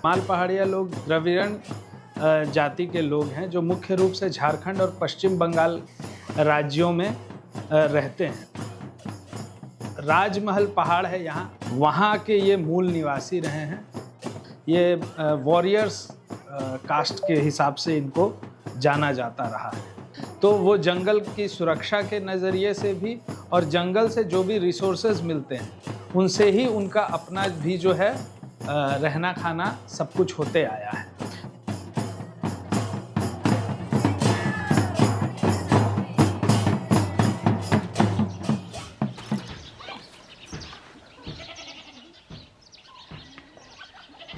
माल पहाड़िया लोग द्रविड़ जाति के लोग हैं जो मुख्य रूप से झारखंड और पश्चिम बंगाल राज्यों में रहते हैं। राजमहल पहाड़ है यहाँ, वहाँ के ये मूल निवासी रहे हैं। ये वॉरियर्स कास्ट के हिसाब से इनको जाना जाता रहा है। तो वो जंगल की सुरक्षा के नज़रिए से भी और जंगल से जो भी रिसोर्सेज मिलते हैं उनसे ही उनका अपना भी जो है रहना खाना सब कुछ होते आया है।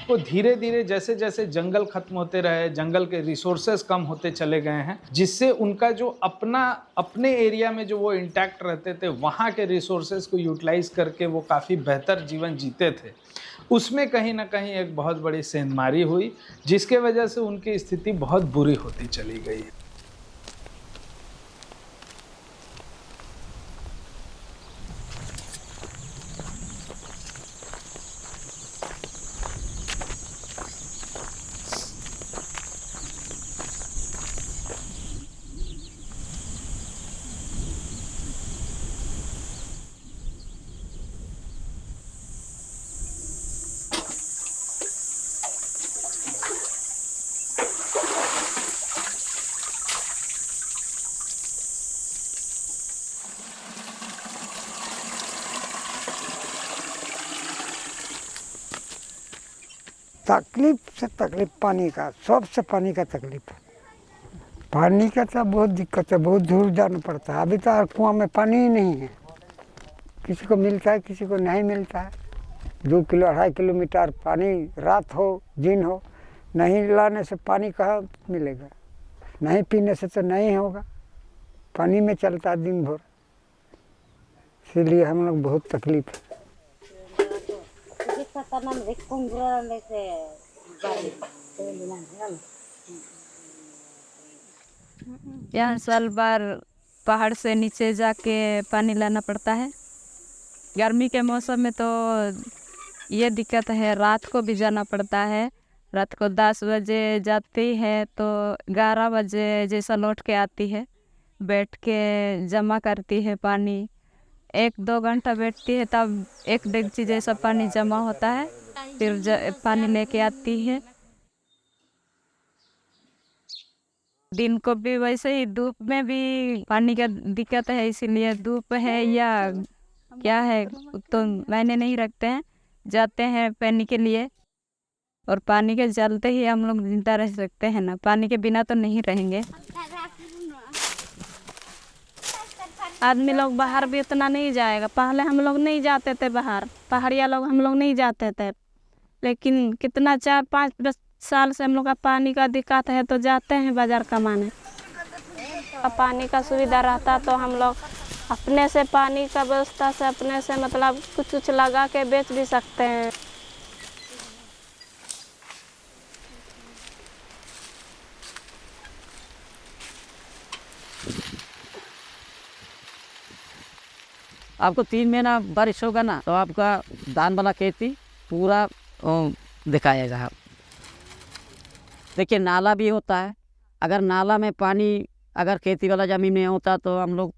तो धीरे धीरे जैसे जैसे जंगल खत्म होते रहे, जंगल के रिसोर्सेज कम होते चले गए हैं, जिससे उनका जो अपने एरिया में जो वो इंटैक्ट रहते थे, वहाँ के रिसोर्सेज को यूटिलाइज करके वो काफ़ी बेहतर जीवन जीते थे। उसमें कहीं ना कहीं एक बहुत बड़ी सेंधमारी हुई, जिसके वजह से उनकी स्थिति बहुत बुरी होती चली गई। तकलीफ से तकलीफ पानी का, सबसे पानी का तकलीफ है। पानी का तो बहुत दिक्कत है, बहुत दूर जाना पड़ता है। अभी तो कुआं में पानी ही नहीं है, किसी को मिलता है किसी को नहीं मिलता है। 2 किलो 2.5 किलोमीटर पानी रात हो दिन हो, नहीं लाने से पानी कहाँ मिलेगा, नहीं पीने से तो नहीं होगा। पानी में चलता है दिन भर, इसलिए हम लोग बहुत तकलीफ है। यहाँ साल बार पहाड़ से नीचे जाके पानी लाना पड़ता है। गर्मी के मौसम में तो ये दिक्कत है, रात को भी जाना पड़ता है। रात को 10 बजे जाती है तो 11 बजे जैसा लौट के आती है। बैठ के जमा करती है पानी, 1-2 घंटा बैठती है, तब 1 डेगची जैसा पानी जमा होता है, फिर पानी लेके आती है। दिन को भी वैसे ही, धूप में भी पानी का दिक्कत है, इसीलिए धूप है या क्या है तो मैंने नहीं रखते हैं, जाते हैं पानी के लिए। और पानी के चलते ही हम लोग जिंदा रह सकते हैं ना, पानी के बिना तो नहीं रहेंगे। आदमी लोग बाहर भी इतना नहीं जाएगा, पहले हम लोग नहीं जाते थे बाहर, पहाड़िया लोग हम लोग नहीं जाते थे, लेकिन कितना 4-5 साल से हम लोग का पानी का दिक्कत है तो जाते हैं बाजार कमाने। अब पानी का सुविधा रहता तो हम लोग अपने से पानी का व्यवस्था से अपने से मतलब कुछ लगा के बेच भी सकते हैं। आपको 3 महीना बारिश होगा ना तो आपका धान वाला खेती पूरा दिखाएगा। आप देखिए नाला भी होता है, अगर नाला में पानी अगर खेती वाला ज़मीन में होता तो हम लोग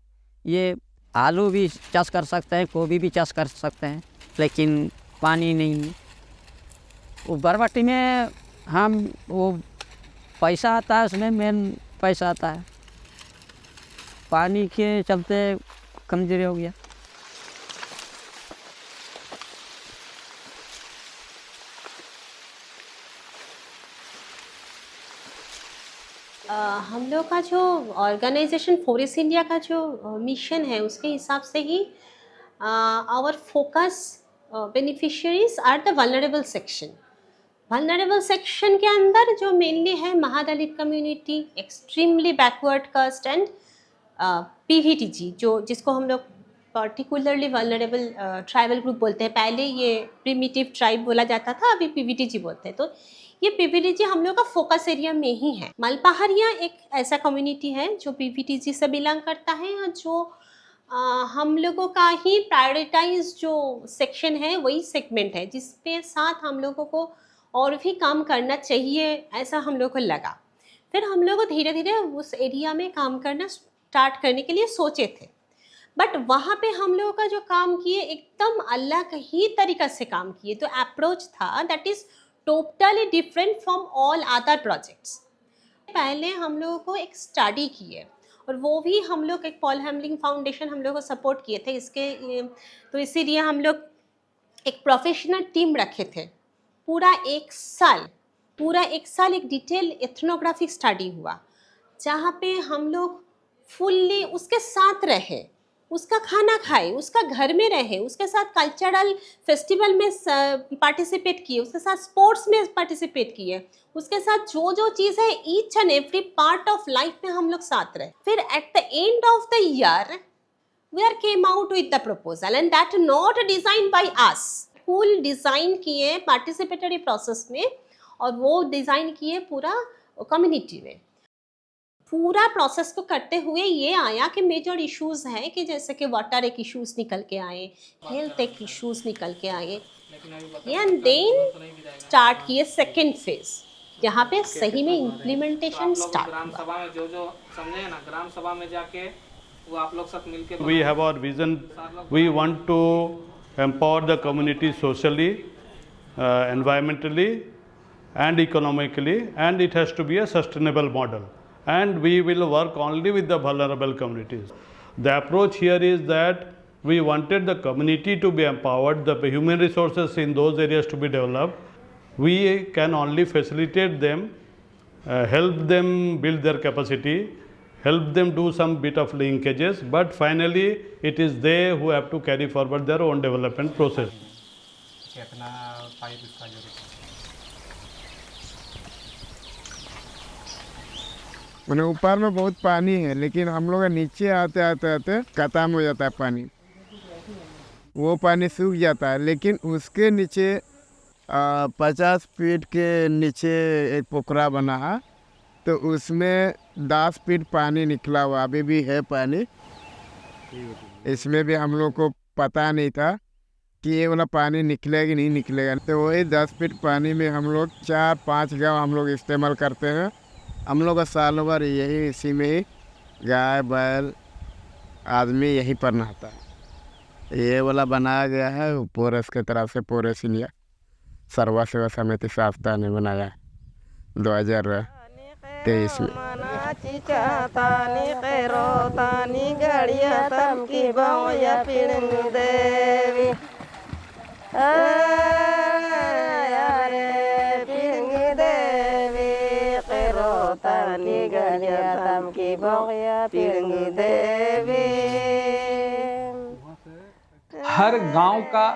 ये आलू भी चाष कर सकते हैं, गोभी भी चाष कर सकते हैं, लेकिन पानी नहीं। वो बरबट्टी में हम वो पैसा आता है, उसमें मेन पैसा आता है, पानी के चलते कमजोरी हो गया। हम लोग का जो ऑर्गेनाइजेशन फॉरेस्ट इंडिया का जो मिशन है उसके हिसाब से ही our focus beneficiaries are the vulnerable section. Vulnerable section के अंदर जो मेनली है Mahadalit community, extremely backward caste and PVTG, जो जिसको हम लोग पर्टिकुलरली वल्नरेबल ट्राइबल ग्रुप बोलते हैं। पहले ये प्रिमिटिव ट्राइब बोला जाता था, अभी PVTG बोलते हैं। तो ये PVTG हम लोग का फोकस एरिया में ही है। मालपहाड़िया एक ऐसा कम्युनिटी है जो PVTG से बिलोंग करता है और जो हम लोगों का ही प्रायोरिटाइज जो सेक्शन है वही सेगमेंट है, जिसके साथ हम लोगों को और भी काम करना चाहिए, ऐसा हम लोग को लगा। फिर हम लोग धीरे धीरे उस एरिया में काम करना स्टार्ट करने के लिए सोचे थे, बट वहाँ पे हम लोगों का जो काम किए एकदम अलग ही तरीक़ा से काम किए। तो अप्रोच था that is totally different from all other projects. पहले हम लोगों को एक स्टडी किए, और वो भी हम लोग एक पॉल हैमलिंग फाउंडेशन हम लोग को सपोर्ट किए थे इसके, तो इसीलिए हम लोग एक प्रोफेशनल टीम रखे थे। पूरा एक साल एक डिटेल एथनोग्राफिक स्टडी हुआ, जहाँ पे हम लोग फुल्ली उसके साथ रहे, उसका खाना खाए, उसका घर में रहे, उसके साथ कल्चरल फेस्टिवल में पार्टिसिपेट किए, उसके साथ स्पोर्ट्स में पार्टिसिपेट किए, उसके साथ जो जो चीज़ है each and every part of life में हम लोग साथ रहे। फिर at the end of the year we are came out with the proposal and that not design by us. Full design किए पार्टिसिपेटरी प्रोसेस में, और वो डिज़ाइन किए पूरा कम्युनिटी में। पूरा प्रोसेस को करते हुए ये आया कि मेजर इश्यूज़ हैं कि जैसे कि वाटर एक इश्यूज़ निकल के आए, हेल्थ एक इश्यूज़ निकल के आए, एंड देन स्टार्ट किए सेकेंड फेज, जहाँ पे सही में इम्प्लीमेंटेशन स्टार्ट हुआ। सभा में जो समझे ना, ग्राम सभा में जाके वो आप लोग सब मिलके We have our vision. We want to empower the community socially, environmentally, and economically, and it has to be a sustainable model. And we will work only with the vulnerable communities. The approach here is that we wanted the community to be empowered, the human resources in those areas to be developed. We can only facilitate them, help them build their capacity, help them do some bit of linkages, but finally it is they who have to carry forward their own development process. मैंने ऊपर में बहुत पानी है, लेकिन हम लोग नीचे आते आते आते खत्म हो जाता है पानी, वो पानी सूख जाता है। लेकिन उसके नीचे 50 फीट के नीचे एक पोखरा बना है, तो उसमें 10 फीट पानी निकला हुआ अभी भी है पानी। इसमें भी हम लोग को पता नहीं था कि ये वाला पानी निकलेगा कि नहीं निकलेगा। तो वही 10 फीट पानी में हम लोग 4-5 गाँव हम लोग इस्तेमाल करते हैं। हम लोग का साल भर यही इसी में ही गाय बैल आदमी यहीं पर नहाता है। ये वाला बनाया गया है पोरस की तरफ से, पोरस इंडिया सर्वा सेवा समिति संस्था ने बनाया 2023 में। हर गांव का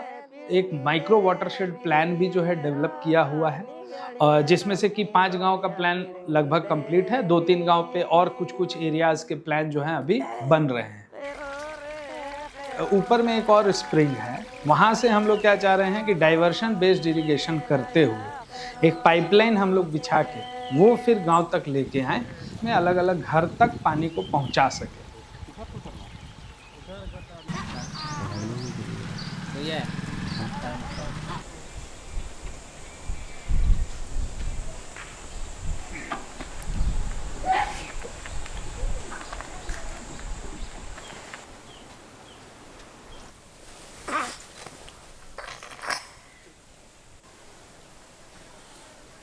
एक माइक्रो वाटरशेड प्लान भी जो है डेवलप किया हुआ है, जिसमें से कि 5 गांव का प्लान लगभग कंप्लीट है। 2-3 गांव पे और कुछ एरियाज के प्लान जो हैं अभी बन रहे हैं। ऊपर में एक और स्प्रिंग है, वहाँ से हम लोग क्या चाह रहे हैं कि डाइवर्शन बेस्ड इरिगेशन करते हुए एक पाइपलाइन हम लोग बिछा के वो फिर गांव तक लेके आए, में अलग अलग घर तक पानी को पहुंचा सके।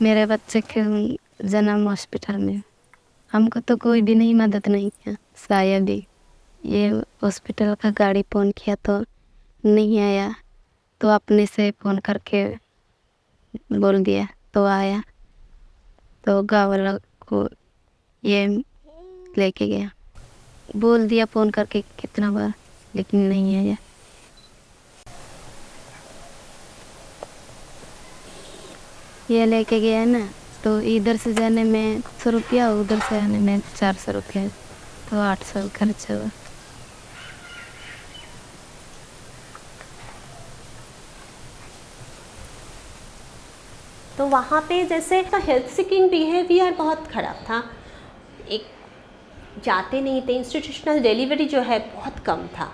मेरे बच्चे के जन्म हॉस्पिटल में, हमको तो कोई भी नहीं मदद नहीं किया। शायद ही ये हॉस्पिटल का गाड़ी फ़ोन किया तो नहीं आया, तो अपने से फ़ोन करके बोल दिया तो आया, तो गाँव वाला को ये लेके गया। बोल दिया फ़ोन करके कितना बार, लेकिन नहीं आया। ये लेके गया ना, तो इधर से जाने में 100 रुपया, उधर से आने में 400 रुपया, तो 800 खर्च हुआ। तो वहाँ पे जैसे हेल्थ सीकिंग बिहेवियर बहुत ख़राब था। एक जाते नहीं थे, इंस्टीट्यूशनल डिलीवरी जो है बहुत कम था।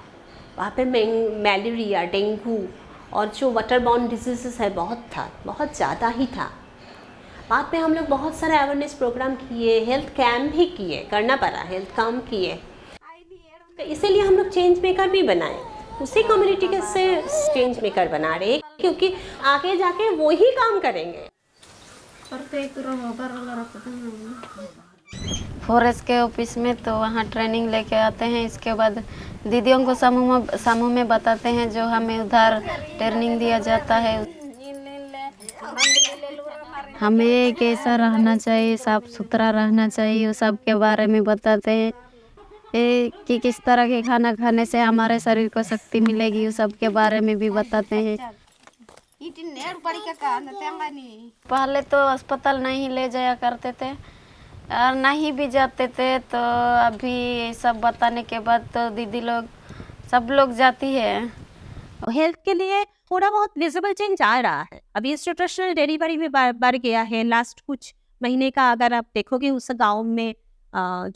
वहाँ पे मलेरिया, डेंगू और जो वाटर बॉर्न डिजीज़ है बहुत ज़्यादा ही था। बाद में हम लोग बहुत सारे अवेयरनेस प्रोग्राम किए, हेल्थ कैम्प भी किए, करना पड़ा, हेल्थ कैम्प किए। तो इसीलिए हम लोग चेंज मेकर भी बनाए, उसी कम्युनिटी के से चेंज मेकर बना रहे, क्योंकि आगे जाके वो ही काम करेंगे। फॉरेस्ट के ऑफिस में तो वहाँ ट्रेनिंग लेके आते हैं, इसके बाद दीदियों को समूह में बताते हैं, जो हमें उधर ट्रेनिंग दिया जाता है। हमें कैसा रहना चाहिए, साफ सुथरा रहना चाहिए, उस सब के बारे में बताते हैं कि किस तरह के खाना खाने से हमारे शरीर को शक्ति मिलेगी, उस सब के बारे में भी बताते हैं। पहले तो अस्पताल नहीं ले जाया करते थे और नहीं भी जाते थे, तो अभी सब बताने के बाद तो दीदी लोग सब लोग जाती है। हेल्थ के लिए थोड़ा बहुत विजिबल चेंज आ रहा है। अभी इंस्टीट्यूशनल डिलीवरी में बढ़ गया है। लास्ट कुछ महीने का अगर आप देखोगे उस गांव में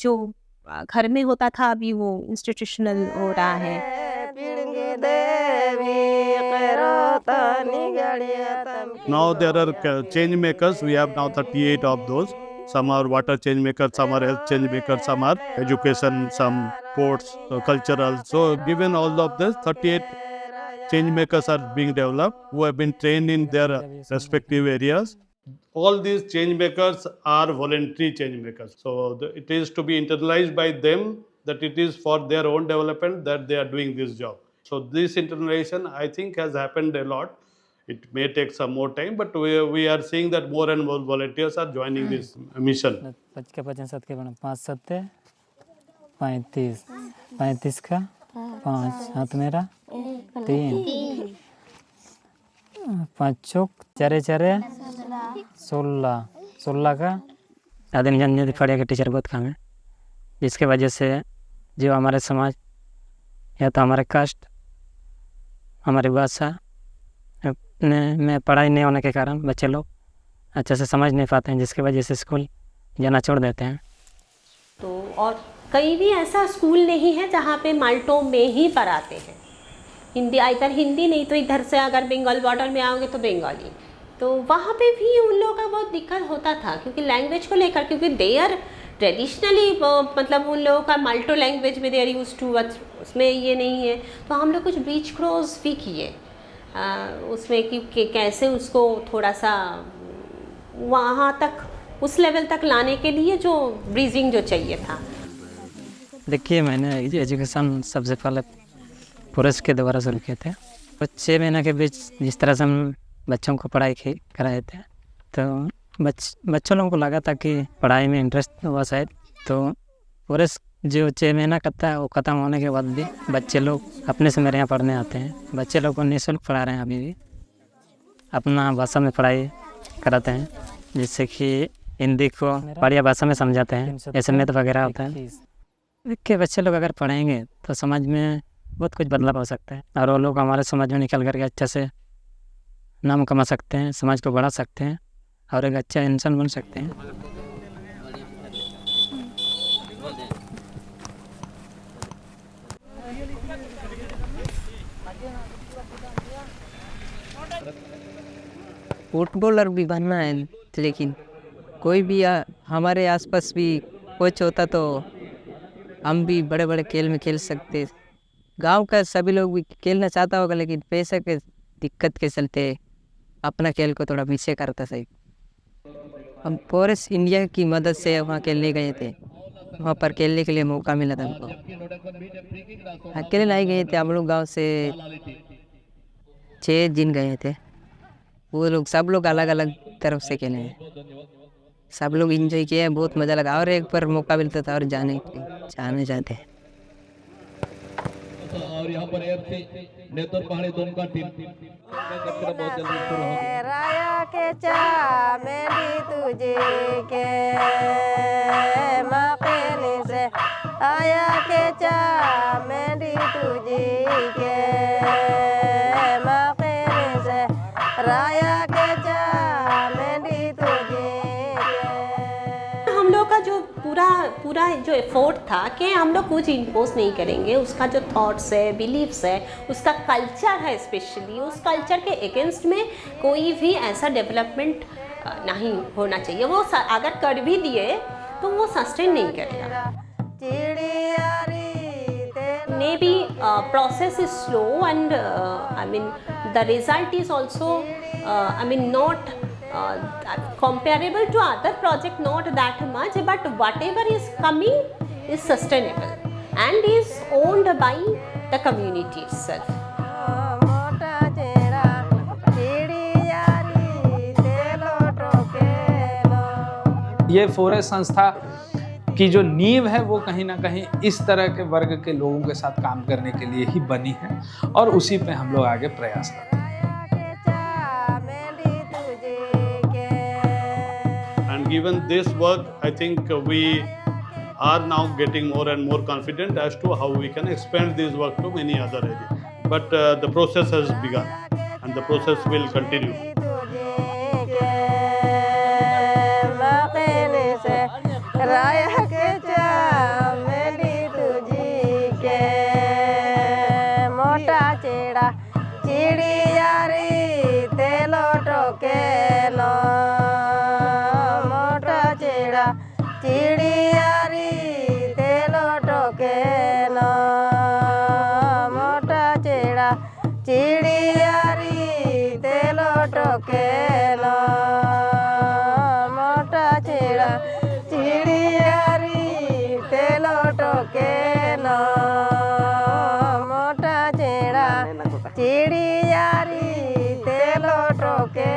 जो घर में होता था, अभी वो इंस्टीट्यूशनल हो रहा है। Now there are change makers. We have now 38 of those. Some are water change makers, some are health change makers, some are education, some sports, cultural. So given all of this, 38 change makers are being developed who have been trained in their respective areas. All these change makers are voluntary change makers. So it is to be internalized by them that it is for their own development that they are doing this job. So this internalization, I think, has happened a lot. It may take some more time, but we are seeing that more and more volunteers are joining this mission. 55 के बना 5 सत्ते 35 35 का 5 हाथ मेरा 3 5 चौक 4 16 का आदिम जनजाति पढ़िया के टीचर बहुत कम है, जिसके वजह से जो हमारे समाज या तो हमारे कास्ट, हमारी भाषा में पढ़ाई नहीं होने के कारण बच्चे लोग अच्छे से समझ नहीं पाते हैं, जिसकी वजह से स्कूल जाना छोड़ देते हैं। तो और कहीं भी ऐसा स्कूल नहीं है जहाँ पे माल्टो में ही पढ़ाते हैं हिंदी, इधर हिंदी नहीं तो इधर से अगर बंगाल बॉर्डर में आओगे तो बंगाली। तो वहाँ पे भी उन लोगों का बहुत दिक्कत होता था, क्योंकि लैंग्वेज को लेकर, क्योंकि दे आर ट्रेडिशनली मतलब उन लोगों का माल्टो लैंग्वेज में दे आर यूज टू, उसमें ये नहीं है। तो हम लोग कुछ ब्रिज क्रॉस भी किए उसमें कि कैसे उसको थोड़ा सा वहाँ तक, उस लेवल तक लाने के लिए जो ब्रीजिंग जो चाहिए था। देखिए, मैंने एजुकेशन सबसे पहले फॉरेस्ट के द्वारा शुरू किए थे। 6 महीने के बीच जिस तरह से हम बच्चों को पढ़ाई कराए थे, तो बच्चों लोगों को लगा था कि पढ़ाई में इंटरेस्ट हुआ शायद, तो फॉरेस्ट जो 6 महीना करता है वो ख़त्म होने के बाद भी बच्चे लोग अपने से मेरे यहाँ पढ़ने आते हैं। बच्चे लोग को निःशुल्क पढ़ा रहे हैं, अभी भी अपना भाषा में पढ़ाई कराते हैं, जिससे कि हिंदी को बढ़िया भाषा में समझाते हैं। ऐसे में तो वगैरह होता है कि बच्चे लोग अगर पढ़ेंगे तो समाज में बहुत कुछ बदलाव हो सकता है, और वो लोग हमारे समाज में निकल करके अच्छे से नाम कमा सकते हैं, समाज को बढ़ा सकते हैं और एक अच्छा इंसान बन सकते हैं। फुटबॉलर भी बनना है, लेकिन कोई भी हमारे आसपास भी कोच होता तो हम भी बड़े बड़े खेल में खेल सकते। गांव का सभी लोग भी खेलना चाहता होगा, लेकिन पैसे के दिक्कत के चलते अपना खेल को थोड़ा पीछे करता सही। हम फॉरेस्ट इंडिया की मदद से वहाँ खेलने गए थे, वहाँ पर खेलने के लिए मौका मिला था हमको। अकेले नहीं गए थे, हम लोग गाँव से 6 दिन गए थे। वो लोग सब लोग अलग अलग तरफ से खेले हैं, सब लोग एंजॉय किए, बहुत मज़ा लगा। और एक बार मौका मिलता था और जाने चाहते हैं। और यहाँ पर नेतर पहाड़ी दोनों का टीम बहुत जल्दी शुरू होगी। राया के चामेली तुझे के मकनी से, आया के चामेली तुझे के मकनी से, राया के चामेली तुझे के। हम लोग का जो पूरा जो एफर्ट था कि हम लोग कुछ इम्पोज नहीं करेंगे, उसका जो थॉट्स है, बिलीव्स है, उसका कल्चर है, स्पेशली उस कल्चर के अगेंस्ट में कोई भी ऐसा डेवलपमेंट नहीं होना चाहिए। वो अगर कर भी दिए तो वो सस्टेन नहीं करेगा। May be process is slow and I mean the result is also I mean not comparable to other project, not that much, but whatever is coming is sustainable and is owned by the community itself. ये forest संस्था की जो नींव है वो कहीं ना कहीं इस तरह के वर्ग के लोगों के साथ काम करने के लिए ही बनी है और उसी पे हम लोग आगे प्रयास करते हैं। And given this work, I think we are now getting more and more confident as to how we can expand this work to many other areas. But the process has begun and the process will continue. राया के चामेली तुझी के मोटा चेड़ा चिड़िया रे तेलो टोके लो मोटा चेड़ा चिड़िया रे तेलो टोके लो मोटा चेड़ा चिड़िया रे तेलो टोके लो मोटा चेड़ा चिड़ियारी तेलो टोके लो मोटा चेड़ा चिड़ियारी तेलो टोके